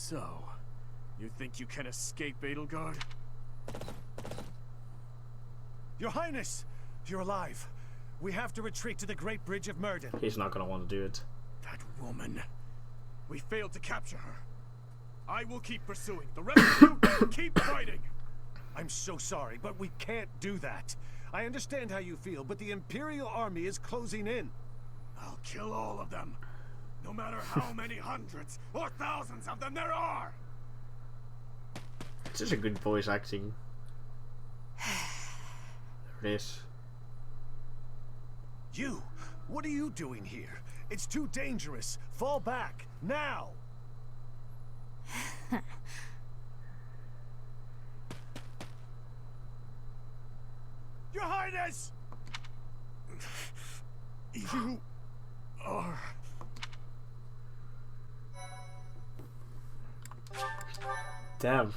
So, you think you can escape Edelgard? Your Highness! You're alive. We have to retreat to the Great Bridge of Murden. He's not gonna want to do it. That woman. We failed to capture her. I will keep pursuing. The rest of you, keep fighting! I'm so sorry, but we can't do that. I understand how you feel, but the Imperial Army is closing in. I'll kill all of them. No matter how many hundreds or thousands of them there are! It's just a good voice acting. There it is. You! What are you doing here? It's too dangerous. Fall back, now! Your Highness! You are... Damn.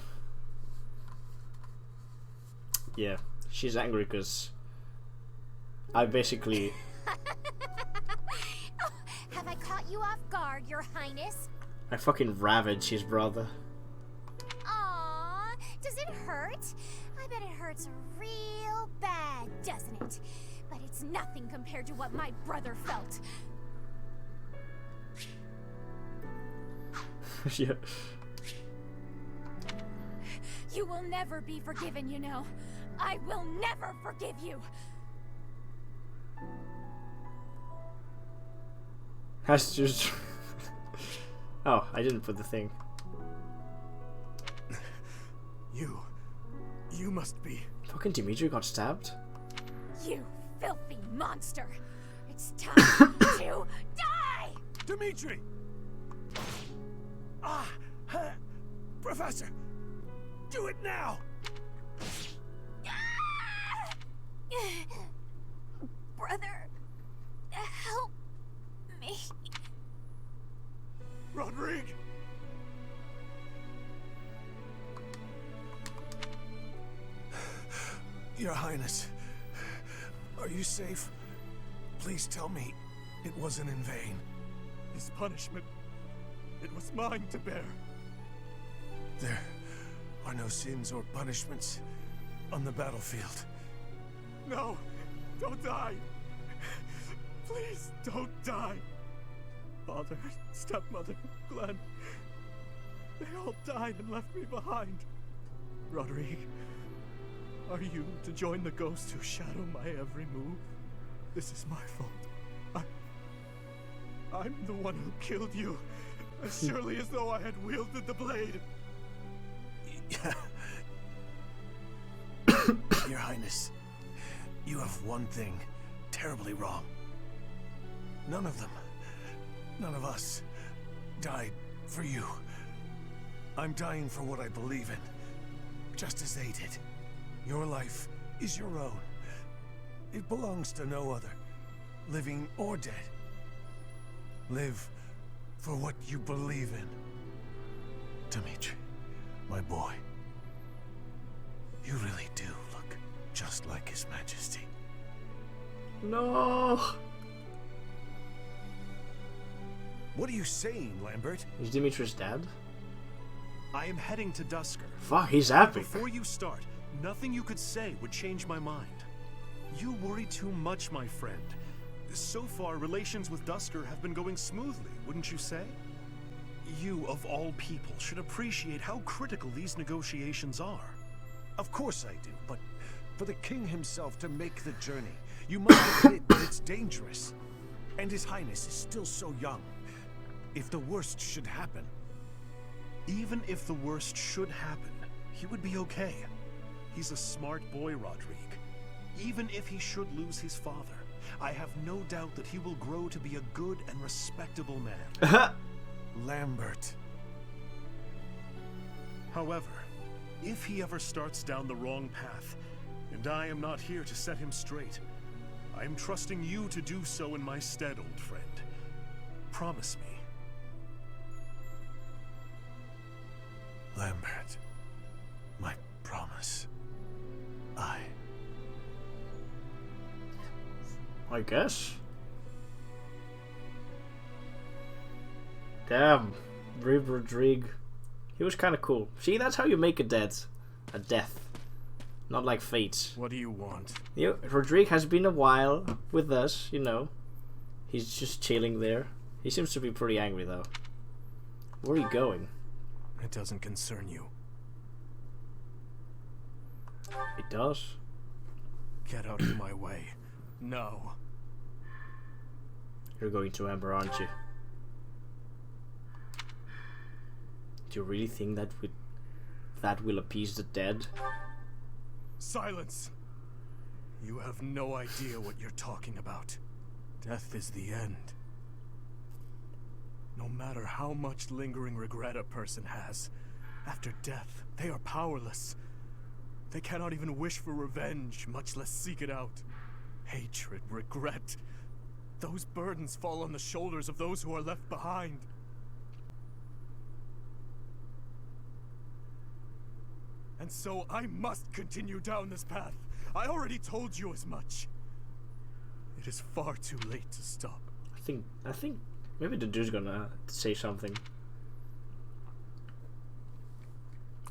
Yeah, she's angry because I basically... Oh, have I caught you off guard, Your Highness? I fucking ravaged his brother. Aww, does it hurt? I bet it hurts real bad, doesn't it? But it's nothing compared to what my brother felt. Yeah. You will never be forgiven, you know. I will never forgive you. Has just... Oh, I didn't put the thing. You must be... Fucking Dimitri got stabbed? You filthy monster. It's time to die! Dimitri! Professor! Do it now! Brother, help me. Rodrigue! Your Highness, are you safe? Please tell me it wasn't in vain. His punishment, it was mine to bear. There are no sins or punishments on the battlefield. No, don't die. Please don't die. Father, stepmother, Glenn, they all died and left me behind. Rodrigue, are you to join the ghosts who shadow my every move? This is my fault. I'm the one who killed you, as surely as though I had wielded the blade. Your Highness, you have one thing terribly wrong. None of them, none of us, died for you. I'm dying for what I believe in, just as they did. Your life is your own. It belongs to no other, living or dead. Live for what you believe in. Dimitri, my boy, you really do look just like His Majesty. No! What are you saying, Lambert? Is Dimitri's dad? I am heading to Dusker. Fuck, he's happy. Before you start, nothing you could say would change my mind. You worry too much, my friend. So far, relations with Dusker have been going smoothly, wouldn't you say? You, of all people, should appreciate how critical these negotiations are. Of course I do, but for the king himself to make the journey, you must admit that it's dangerous. And His Highness is still so young. If the worst should happen... Even if the worst should happen, he would be okay. He's a smart boy, Rodrigue. Even if he should lose his father, I have no doubt that he will grow to be a good and respectable man. Lambert. However, if he ever starts down the wrong path, and I am not here to set him straight, I am trusting you to do so in my stead, old friend. Promise me. Lambert, my promise. I guess. Damn, Rodrigue He was kind of cool. See, that's how you make a death. Not like Fate. What do you want? Rodrigue has been a while with us, you know. He's just chilling there. He seems to be pretty angry though. Where are you going? It doesn't concern you. It does. Get out of my way. No. You're going to Amber, aren't you? Do you really think that will appease the dead? Silence! You have no idea what you're talking about. Death is the end. No matter how much lingering regret a person has, after death, they are powerless. They cannot even wish for revenge, much less seek it out. Hatred, regret. Those burdens fall on the shoulders of those who are left behind. And so I must continue down this path. I already told you as much. It is far too late to stop. I think maybe the dude's gonna say something.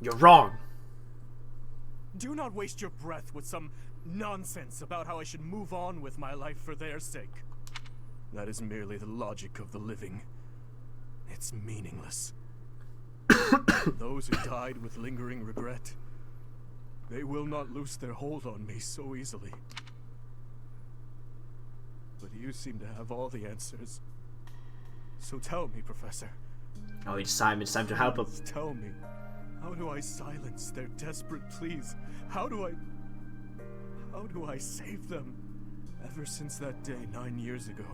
You're wrong. Do not waste your breath with some nonsense about how I should move on with my life for their sake. That is merely the logic of the living. It's meaningless. Those who died with lingering regret, they will not loose their hold on me so easily. But you seem to have all the answers. So tell me, Professor. Oh, it's time to help him. Tell me, how do I silence their desperate pleas? How do I save them? Ever since that day 9 years ago,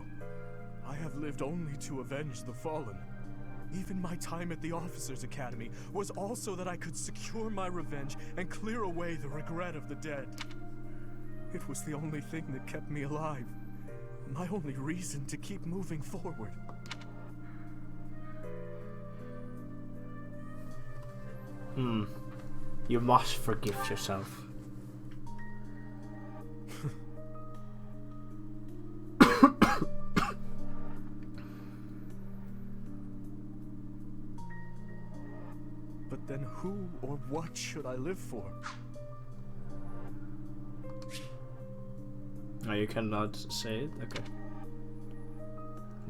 I have lived only to avenge the fallen. Even my time at the Officers' Academy was also that I could secure my revenge and clear away the regret of the dead. It was the only thing that kept me alive. My only reason to keep moving forward. You must forgive yourself. But then who or what should I live for? No, you cannot say it? Okay.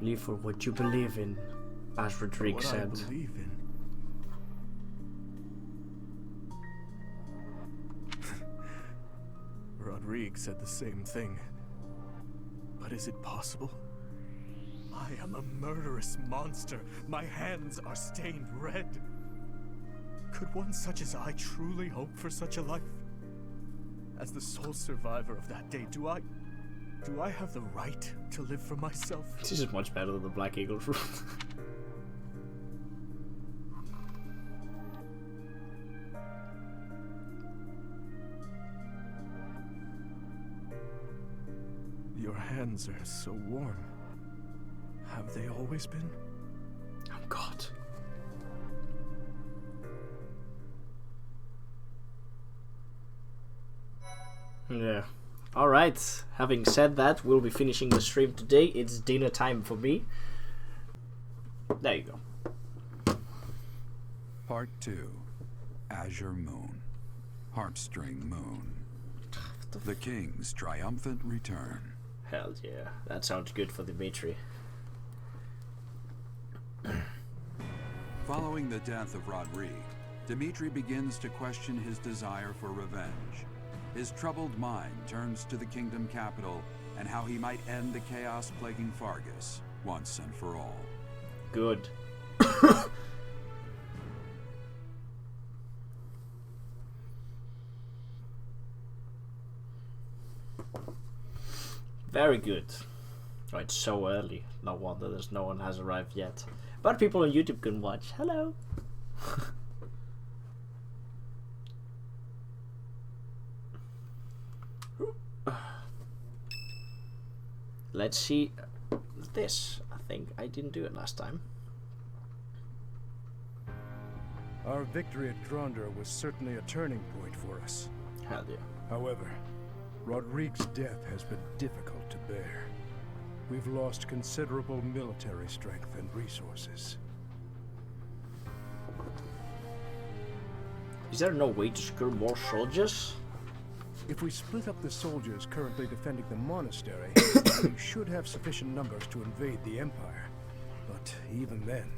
Live for what you believe in, as Rodrigue said. What I believe in. Rodrigue said the same thing. But is it possible? I am a murderous monster. My hands are stained red. Could one such as I truly hope for such a life? As the sole survivor of that day, do I have the right to live for myself? This is much better than the Black Eagle fruit. Your hands are so warm. Have they always been? Oh God. Yeah. Alright. Having said that, we'll be finishing the stream today. It's dinner time for me. There you go. Part 2. Azure Moon. Heartstring Moon. The King's Triumphant Return. Hell yeah. That sounds good for Dimitri. Following the death of Rodrigue, Dimitri begins to question his desire for revenge. His troubled mind turns to the kingdom capital and how he might end the chaos plaguing Fargus once and for all. Good. Very good. Oh, it's so early. No wonder no one has arrived yet. But people on YouTube can watch. Hello. Let's see this. I think I didn't do it last time. Our victory at Gronder was certainly a turning point for us. Hell yeah. However, Rodrigue's death has been difficult to bear. We've lost considerable military strength and resources. Is there no way to secure more soldiers? If we split up the soldiers currently defending the monastery, we should have sufficient numbers to invade the Empire. But even then...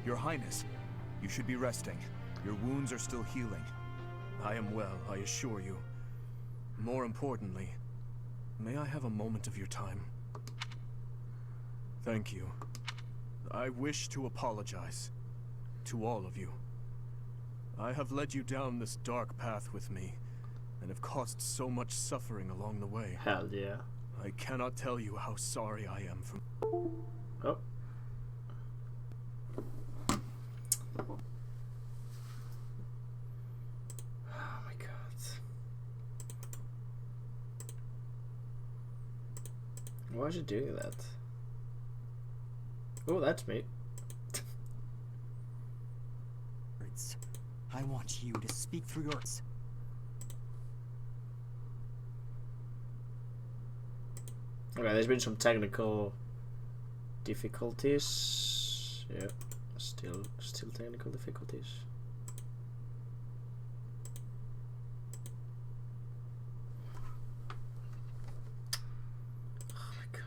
Your Highness, you should be resting. Your wounds are still healing. I am well, I assure you. More importantly, may I have a moment of your time? Thank you. I wish to apologize to all of you. I have led you down this dark path with me, and have caused so much suffering along the way. Hell yeah. I cannot tell you how sorry I am for... Oh. Oh my god. Why is it doing that? Oh, that's me. I want you to speak through yours. Okay, there's been some technical difficulties. Yeah, still technical difficulties. Oh my god.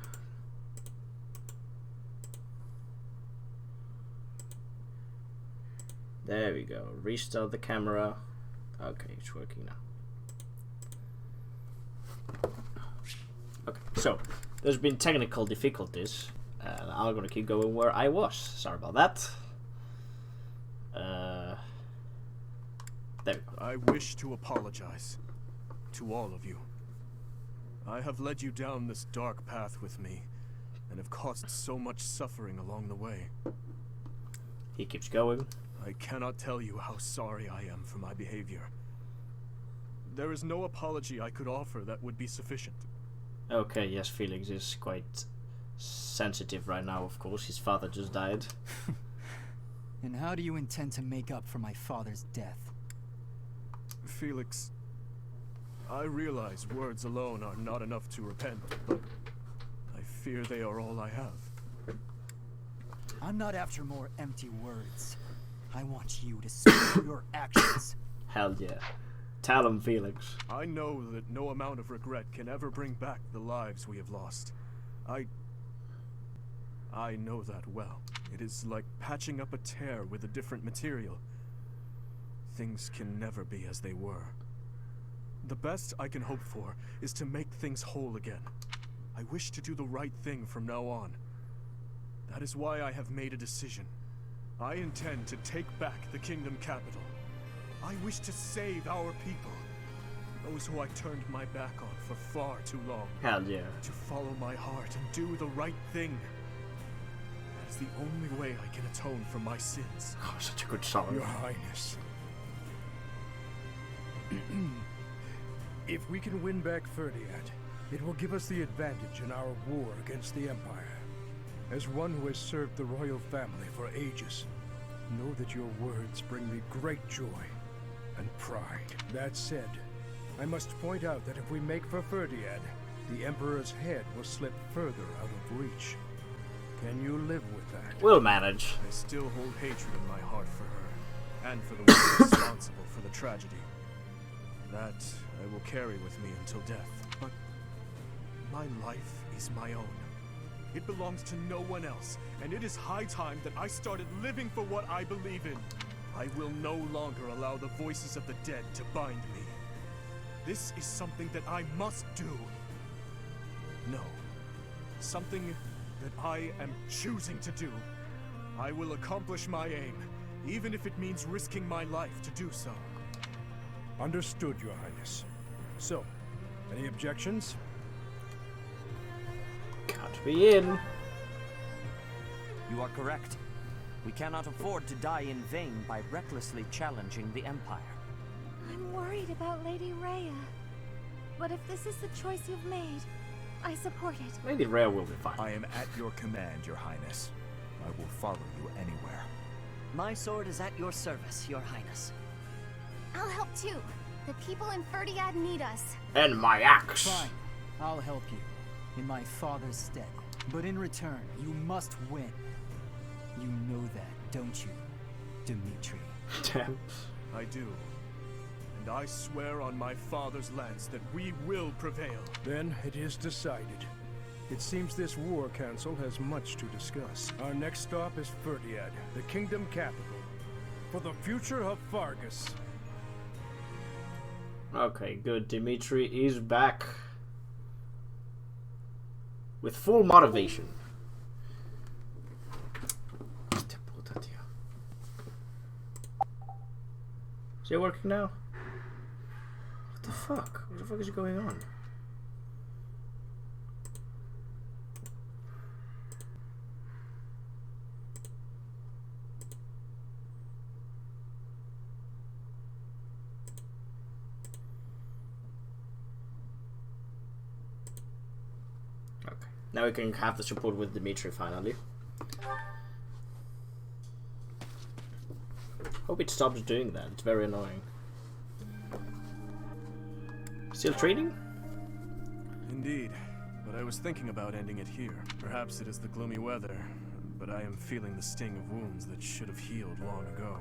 There we go. Restart the camera. Okay, it's working now. Okay, so there's been technical difficulties, and I'm gonna keep going where I was. Sorry about that. There we go. I wish to apologize to all of you. I have led you down this dark path with me, and have caused so much suffering along the way. He keeps going. I cannot tell you how sorry I am for my behavior. There is no apology I could offer that would be sufficient. Okay, yes, Felix is quite sensitive right now, of course. His father just died. And how do you intend to make up for my father's death? Felix, I realize words alone are not enough to repent, but I fear they are all I have. I'm not after more empty words. I want you to speak through your actions. Hell yeah. Tell him, Felix. I know that no amount of regret can ever bring back the lives we have lost. I know that well. It is like patching up a tear with a different material. Things can never be as they were. The best I can hope for is to make things whole again. I wish to do the right thing from now on. That is why I have made a decision. I intend to take back the kingdom capital. I wish to save our people. Those who I turned my back on for far too long. Hell yeah. To follow my heart and do the right thing. That is the only way I can atone for my sins. Oh, such a good song. Your Highness. If we can win back Ferdinand, it will give us the advantage in our war against the Empire. As one who has served the royal family for ages, know that your words bring me great joy and pride. That said, I must point out that if we make for Ferdinand, the Emperor's head will slip further out of reach. Can you live with that? We'll manage. I still hold hatred in my heart for her, and for the one responsible for the tragedy. That I will carry with me until death. But my life is my own. It belongs to no one else, and it is high time that I started living for what I believe in. I will no longer allow the voices of the dead to bind me. This is something that I must do. No. Something that I am choosing to do. I will accomplish my aim, even if it means risking my life to do so. Understood, Your Highness. So, any objections? Can't be in. You are correct. We cannot afford to die in vain by recklessly challenging the Empire. I'm worried about Lady Rhea. But if this is the choice you've made, I support it. Lady Rhea will be fine. I am at your command, Your Highness. I will follow you anywhere. My sword is at your service, Your Highness. I'll help too. The people in Ferdinand need us. And my axe. Fine, I'll help you, in my father's stead. But in return, you must win. You know that, don't you, Dimitri? Damn. I do. And I swear on my father's lance that we will prevail. Then it is decided. It seems this war council has much to discuss. Our next stop is Ferdiad, the kingdom capital. For the future of Fargus. Okay, good. Dimitri is back. With full motivation. Is it working now? What the fuck? What the fuck is going on? Okay. Now we can have the support with Dimitri finally. Hope it stops doing that. It's very annoying. Still trading? Indeed, but I was thinking about ending it here. Perhaps it is the gloomy weather, but I am feeling the sting of wounds that should have healed long ago.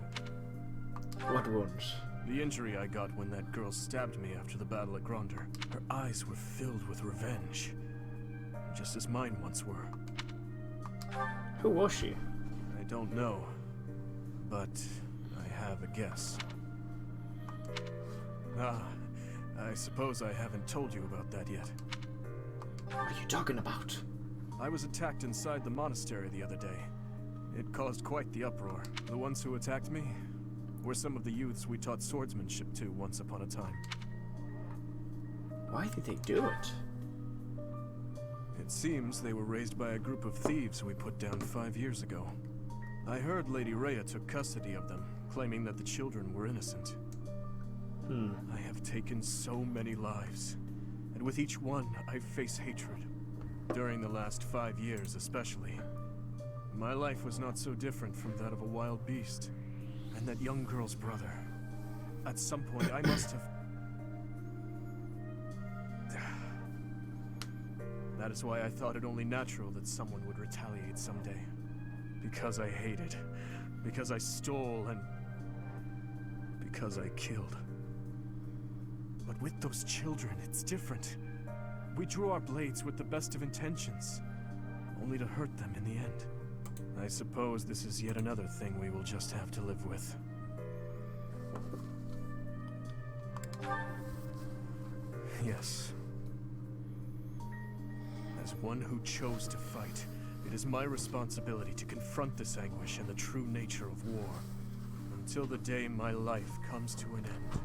What wounds? The injury I got when that girl stabbed me after the battle at Gronder. Her eyes were filled with revenge, just as mine once were. Who was she? I don't know, but I have a guess. Ah, I suppose I haven't told you about that yet. What are you talking about? I was attacked inside the monastery the other day. It caused quite the uproar. The ones who attacked me were some of the youths we taught swordsmanship to once upon a time. Why did they do it? It seems they were raised by a group of thieves we put down 5 years ago. I heard Lady Rhea took custody of them, claiming that the children were innocent. I have taken so many lives, and with each one I face hatred. During the last 5 years especially. My life was not so different from that of a wild beast. And that young girl's brother. At some point I must have... That is why I thought it only natural that someone would retaliate someday. Because I hated. Because I stole and... because I killed. But with those children, it's different. We drew our blades with the best of intentions, only to hurt them in the end. I suppose this is yet another thing we will just have to live with. Yes. As one who chose to fight, it is my responsibility to confront this anguish and the true nature of war, until the day my life comes to an end.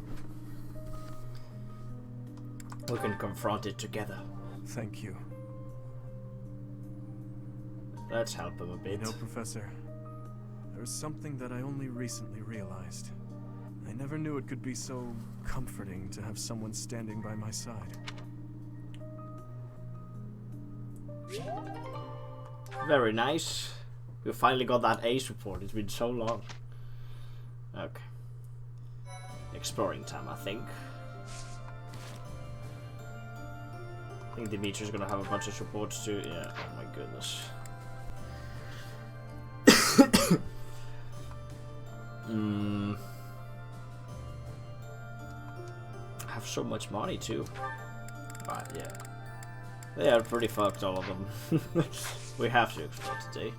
We can confront it together. Thank you. Let's help him a bit. You know, Professor, there's something that I only recently realized. I never knew it could be so comforting to have someone standing by my side. Very nice. We finally got that ace report. It's been so long. Okay. Exploring time, I think. I think Dimitri's gonna have a bunch of supports too. Yeah, oh my goodness. I have so much money too. But yeah. They are pretty fucked, all of them. We have to explore today.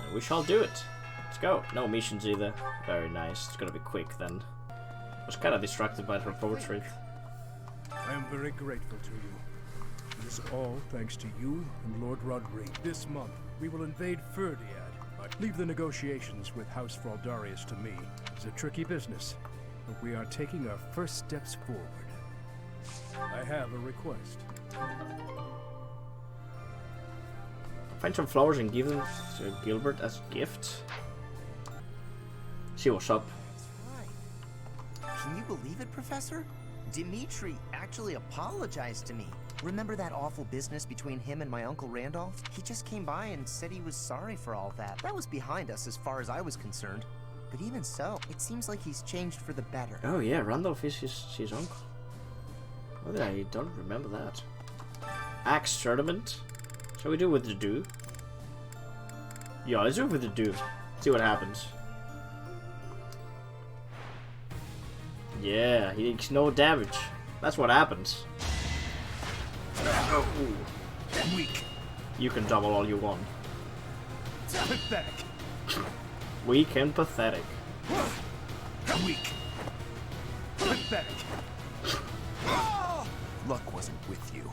And we shall do it. Let's go. No missions either. Very nice. It's gonna be quick then. I was kind of distracted by her portrait. I am very grateful to you. It is all thanks to you and Lord Rodrigue. This month, we will invade Ferdiad. Leave the negotiations with House Fraldarius to me. It's a tricky business, but we are taking our first steps forward. I have a request. Find some flowers and give them to Gilbert as a gift. See what's up. That's right. Can you believe it, Professor? Dimitri actually apologized to me. Remember that awful business between him and my Uncle Randolph? He just came by and said he was sorry for all that. That was behind us as far as I was concerned. But even so, it seems like he's changed for the better. Oh yeah, Randolph is his uncle. Oh, I don't remember that. Axe tournament. Shall we do with the do? Yeah, let's do it with the do. See what happens. Yeah, he takes no damage. That's what happens. Oh. Weak. You can double all you want. Pathetic. Weak and pathetic. Weak. Pathetic. Luck wasn't with you.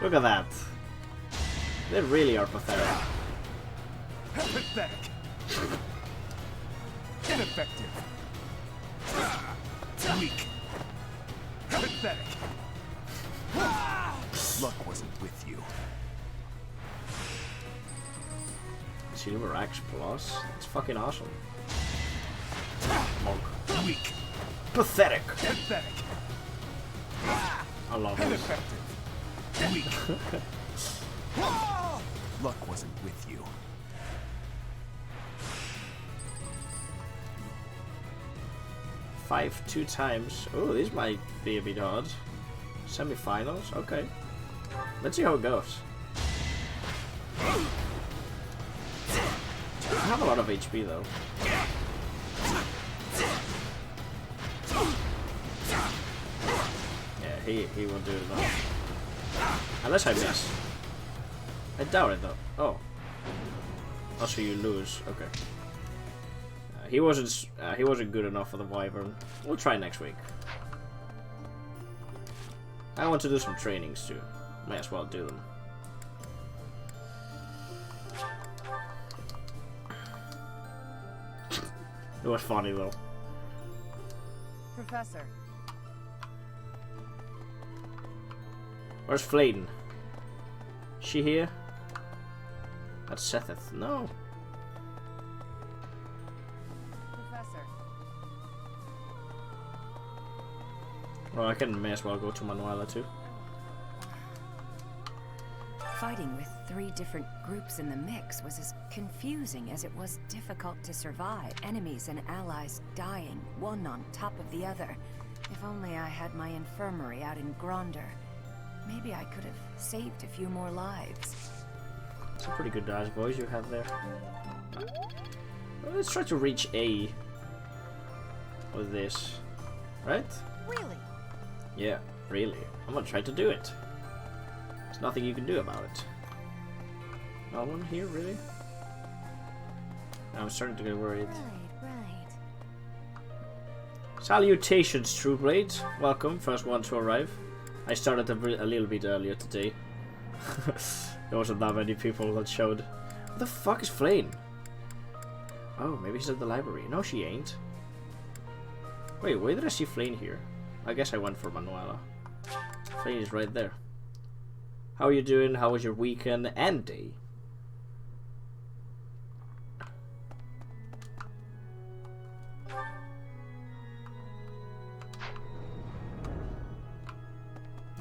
Look at that. They really are pathetic. Pathetic. Ineffective. Weak. Pathetic. Luck wasn't with you. Silver Axe Plus? It's fucking awesome. Monk. Weak. Pathetic. Pathetic. I love it. Ineffective. Weak. Luck wasn't with you. Five 2 times. Oh, this might be a bit hard. Semi-finals? Okay. Let's see how it goes. I have a lot of HP though. Yeah, he will do it though. Unless I miss. I doubt it though. Oh. Also you lose. Okay. He wasn't good enough for the Wyvern. We'll try next week. I want to do some trainings too. Might as well do them. It was funny though. Professor. Where's Flayden? She here? That's Setheth. No. Professor. Well, I may as well go to Manuela too. Fighting with 3 different groups in the mix was as confusing as it was difficult to survive. Enemies and allies dying, one on top of the other. If only I had my infirmary out in Gronder. Maybe I could have saved a few more lives. It's a pretty good dice voice you have there. Well, let's try to reach A with this. Right? Really? Yeah, really. I'm gonna try to do it. There's nothing you can do about it. No one here, really? I'm starting to get worried. Right. Salutations, True Blades. Welcome, first one to arrive. I started a little bit earlier today. There wasn't that many people that showed. What the fuck is Flame? Oh, maybe she's at the library. No, she ain't. Wait, where did I see Flame here? I guess I went for Manuela. Flame is right there. How are you doing? How was your weekend and day?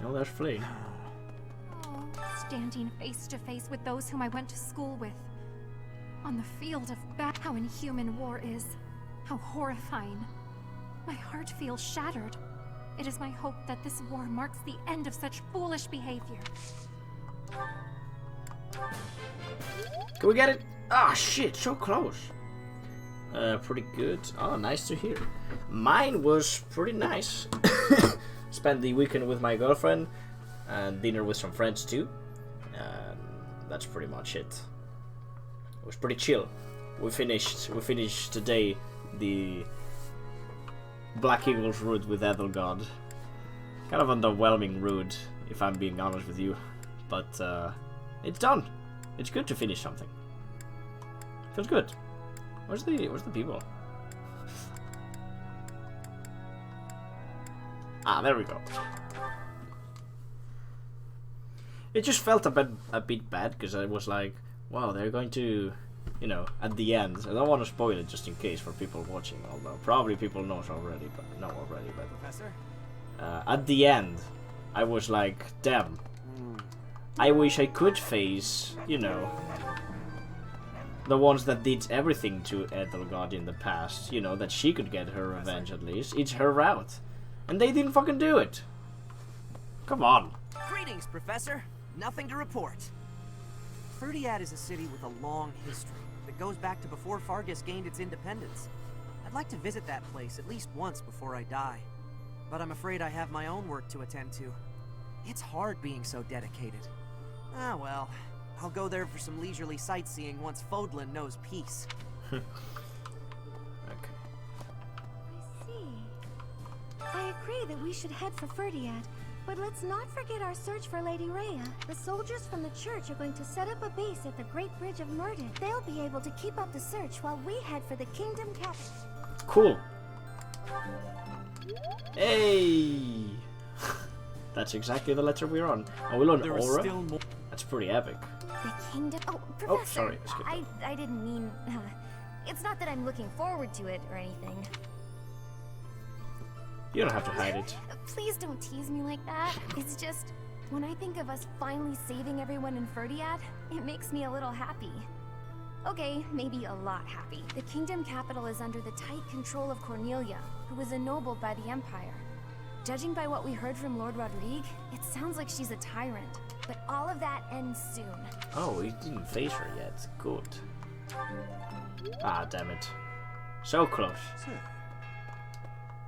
Oh, there's Flea. Oh, standing face to face with those whom I went to school with. On the field of battle. How inhuman war is. How horrifying. My heart feels shattered. It is my hope that this war marks the end of such foolish behavior. Can we get it? Ah, shit, so close. Pretty good. Oh, nice to hear. Mine was pretty nice. Spent the weekend with my girlfriend and dinner with some friends too. That's pretty much it. It was pretty chill. We finished today the Black Eagles route with Edelgard. Kind of underwhelming route, if I'm being honest with you. But it's done. It's good to finish something. Feels good. Where's the people? Ah, there we go. It just felt a bit bad because I was like, wow, they're going to, you know, at the end. I don't want to spoil it just in case for people watching, although probably people know already. But Professor? At the end, I was like, damn. I wish I could face, you know, the ones that did everything to Edelgard in the past. You know, that she could get her revenge at least. It's her route. And they didn't fucking do it. Come on. Greetings, Professor. Nothing to report. Ferdiad is a city with a long history. that goes back to before Fargus gained its independence. I'd like to visit that place at least once before I die. But I'm afraid I have my own work to attend to. It's hard being so dedicated. Ah well, I'll go there for some leisurely sightseeing once Fodlan knows peace. Okay. I see. I agree that we should head for Ferdiad, but let's not forget our search for Lady Rhea. The soldiers from the church are going to set up a base at the Great Bridge of Murden. They'll be able to keep up the search while we head for the kingdom capital. Cool. Hey! That's exactly the letter we're on. And we learn Aura. Still more. That's pretty epic. The kingdom. Oh, Professor. Oh, sorry. I didn't mean. It's not that I'm looking forward to it or anything. You don't have to hide it. Please don't tease me like that. It's just, when I think of us finally saving everyone in Ferdiad, it makes me a little happy. Okay, maybe a lot happy. The kingdom capital is under the tight control of Cornelia, who was ennobled by the Empire. Judging by what we heard from Lord Rodrigue, it sounds like she's a tyrant. But all of that ends soon. Oh, he didn't face her yet. Good. Ah, damn it. So close.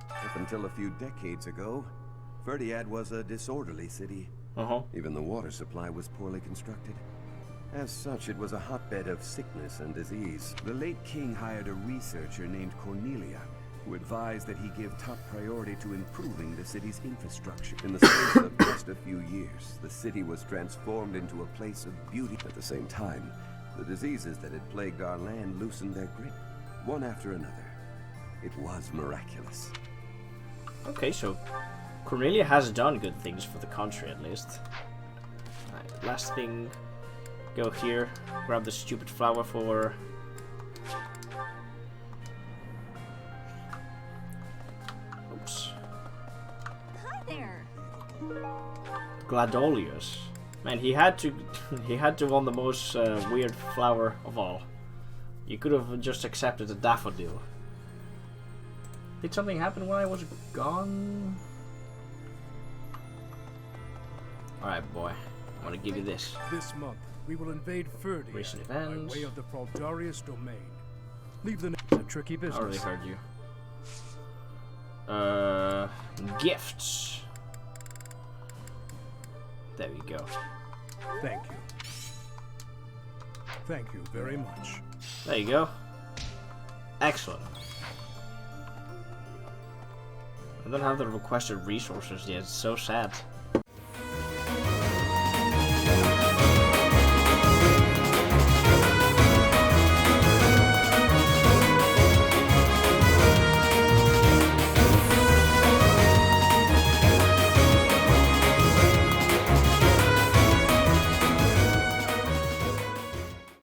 Up until a few decades ago, Ferdiad was a disorderly city. Even the water supply was poorly constructed. As such, it was a hotbed of sickness and disease. The late king hired a researcher named Cornelia, who advised that he give top priority to improving the city's infrastructure. In the space of just a few years, the city was transformed into a place of beauty. At the same time, the diseases that had plagued our land loosened their grip, one after another. It was miraculous. Okay, so Cornelia has done good things for the country, at least. Alright, last thing. Go here, grab the stupid flower for... Oops. Hi there. Gladolius. Man, he had to want the most weird flower of all. You could have just accepted a daffodil. Did something happen when I was gone? Alright, boy. I'm gonna give you this. This month, we will invade Ferdiad Recent events. by way of the Fraldarius domain. Leave the a tricky business. I already heard you. Gifts. There we go. Thank you. Thank you very much. There you go. Excellent. I don't have the requested resources yet. It's so sad.